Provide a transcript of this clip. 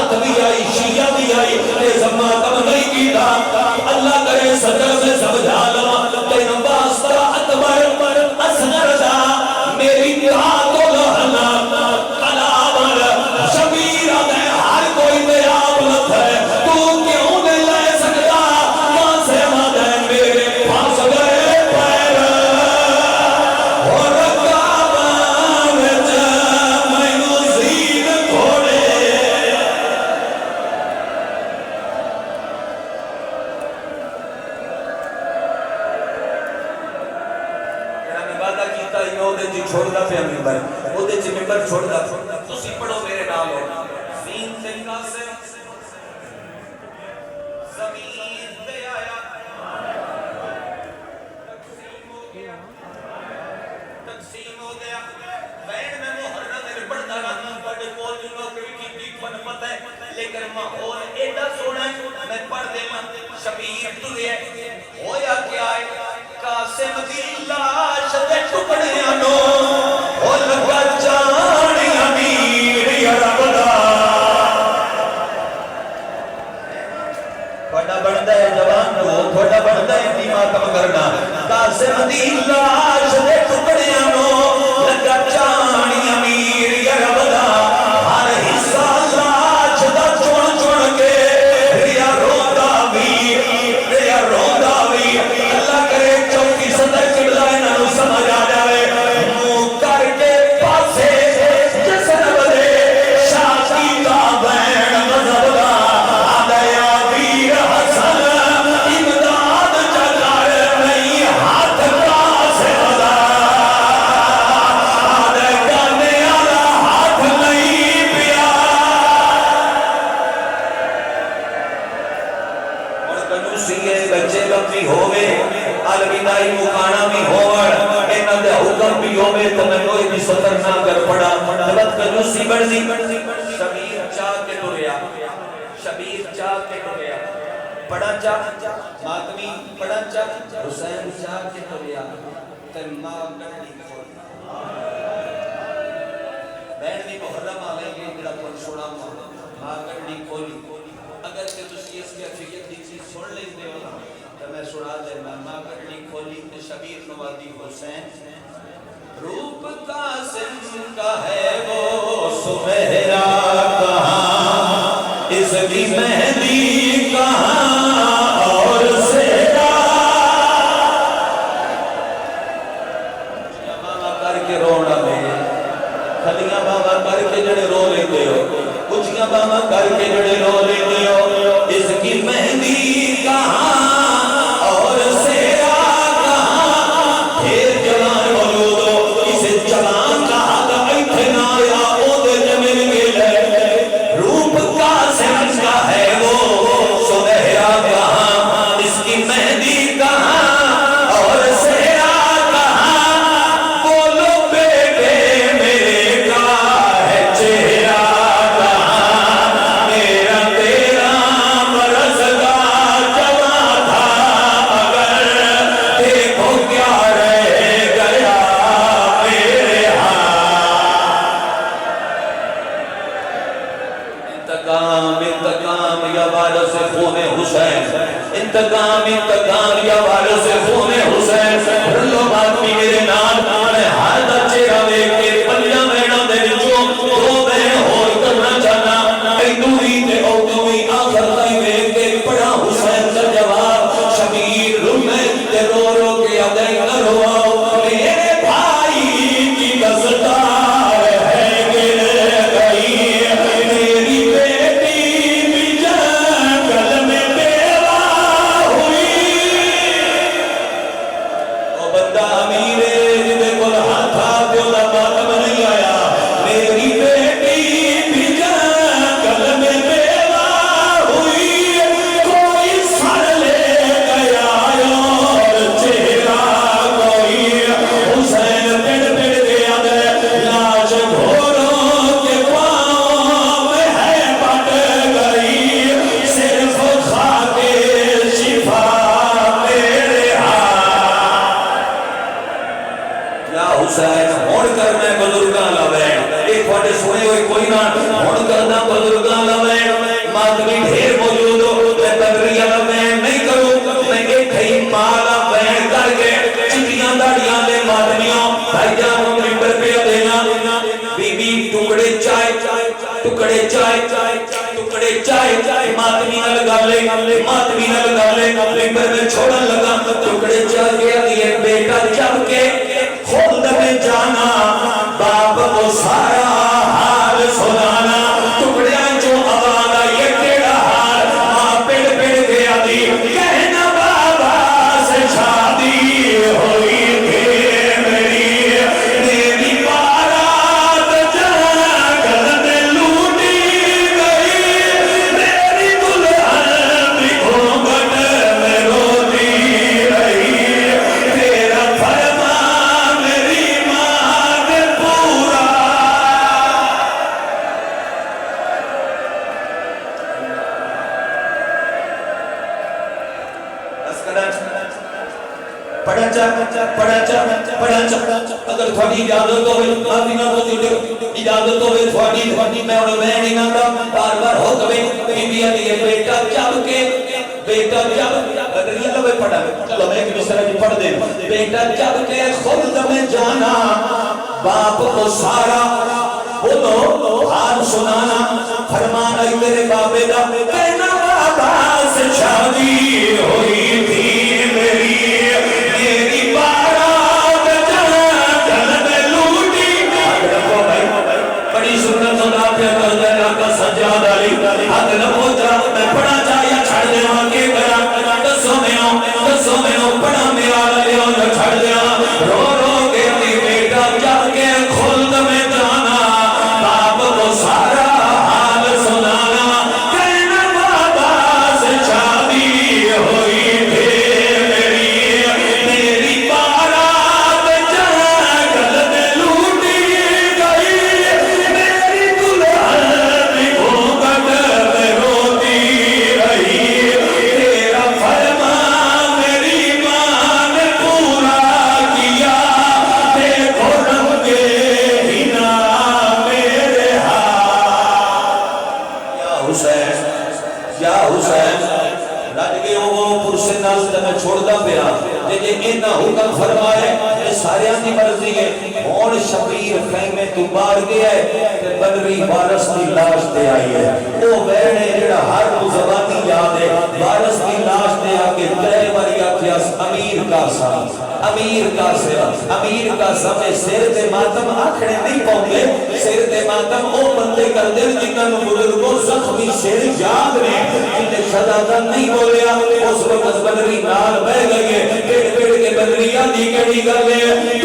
جماعت بھی آئی شیعہ بھی آئی زمہ کم نہیں کیتا اللہ کرے صدر میں سمجھا لوا تین واسطہ اتبر اصغر دا میری نگاہ تو لہنا کلامر شبیر دے ہر کوئی دے آبلت ہے تو کیوں نہیں لے سکتا ماں سے مدے میرے پھانس گئے پیر اور رکابان میں نزید گھوڑے چھوڑ دا پہ ممبر وہ دے چھ ممبر چھوڑ دا تسی پڑھو میرے نام ہو زین سے قاسم زمین پہ آیا تقسیم ہو گیا بین میں محرم میں پڑھتا رہا بڑے کول جو نوکری کی دیکھ من مت ہے لیکن ماحول ایڈا سونا ہے میں پڑھ دے من شبیر تلے ہویا کیا ہے قاسم دی لاش دے ٹکڑے آنو اور لگا جانی امیر یا رب دا بڑا بڑھتا ہے جوان کو بڑا بڑھتا ہے دیمہ کم کرنا قاسم دی لاش دے ٹکڑے آنو لگا جانی امیر یا رب دا ہر حصہ لاش دا چون چون کے ریا روندہ بھی اللہ کرے چوکی صدر قبلہ انہوں سمجھ آ جائے منہ کر کے پاسے جسن بدے شاکی کا بین مذہب دا آدھیا ویر حسن امداد چکر نہیں ہاتھ پاسے بدا آدھے گانے آدھا ہاتھ نہیں پیا اور کنوسیے بچے بچی ہوئے الوداعی مکانا بھی ہوڑ انہاں دے حکم بھی ہوئے تو میں کوئی بھی سطر نہ کر پڑا دلت کنوسی بڑھنی شبیر چاہ کے ٹریا شبیر چاہ کے ٹریا پڑھا چاہ ماتمی پڑھا چاہ حسین چاہ کے ٹریا تے ماں گڑنی کھول بین بھی محرم آلے گے جڑا پر چھوڑا ماں گڑنی کھولی اگر کہ تسی اس کے فکر دی چیز سن لیں دے ہو تو میں سنا دے ماں گڑنی کھولی تے شبیر نوادی حسین روپ قاسم کا ہے وہ سہرا کہاں اس کی مہندی کہاں اور سہرا ماما کر کے رونا میں کھلیاں ماما کر کے جڑے رو لے دے ہو کچھیاں ماما کر کے جڑے رو لے دے ہو اس کی مہندی کہاں اور سہرا کہاں پھر جوان موجود ہو اسے جوان کہا تھا ایتھے نہ آیا او دے جمل کے لے روپ قاسم کا ہے وہ سنہرا کہاں اس کی مہندی کہاں اور سہرا کہاں بولو بیٹے میرے کا ہے چہرہ کہاں میرا تیرا مرض کا جوان تھا اگر دیکھو کیا رہ گیا میرے انتقام یا وارث خون حسین انتقام یا وارث خون حسین رلو بات بھی میرے نام میں ہر بچے روے کے پلیاں میڑا دے جو دو بہن ہور کرنا چاہنا اے دوری تے او دوری آخر تائی وے کے پڑا حسین کا جواب شبیر رمے تے رو رو کے ادے نہ رواؤ میرے بھائی کی دستار ہے گر گئی میری بیٹی بھی جنگل میں بیوہ ہوئی او بندہ امیرے جدے کل ہاتھا پیو دا ٹکڑے چائے ماتمی نہ لگا لے ماتمی نہ لگا لے ممبر میں چھوڑا لگا ٹکڑے چائے کے لیے بیٹا جب کے خود میں جانا باپ کو سارا حال سنانا ٹکڑے جو آواز آئی کیڑا حال ماں پڑ گیا دی کہنا بابا سے شادی ہوئی اگر تھوڑی اجازت ہوئے اجازت ہوئے تھوڑی میں انہوں میں نہیں نہ بار بار ہو کبھی بی بی علیہ بیٹا جب کے بیٹا جب اگر یہ لوگ پڑھا چلو میں ایک مصرہ جی پڑھ دیں بیٹا جب کے خود میں جانا باپ کو سارا بولو حال سنانا فرمانا تیرے بابے دا کہنا بابا سے شادی ہوئی تھی حد نہ پہنچا میں پڑھا چاہیا چھڑ دیا کہ کرا دسو میں پڑھا میرا لیا جو چھڑ دیا رو رو کے دی بیٹا جب کے خلد میں جانا باپ کو سارا حال سنانا کہنا بابا سے شادی ہوئی تھی میری بارات جنگل میں لوٹی گئی میری دلہن گھونگھٹ چھوڑ دا پیا جے اینا حکم فرمائے سارے کی مرضی ہے اور شبیر خیمے تو بار گیا ہے کہ بدری وارث کی لاش دے آئی ہے وہ بہنے جڑا ہر زبانی یاد ہے وارث کی لاش دے آ کے ترے باری آکھیا امیر کا ساتھ امیر کا ساتھ امیر کا ساتھ سر تے ماتم آکھنے نہیں پاؤں گے سر تے ماتم او بندے کر دے جنہاں نو بزرگوں زخمی سر یاد نے جنہیں شہادت نہیں بولیا اس وقت بدری نال بہ گئے پیڑ پیڑ کے بدریاں دی کڑی کر لے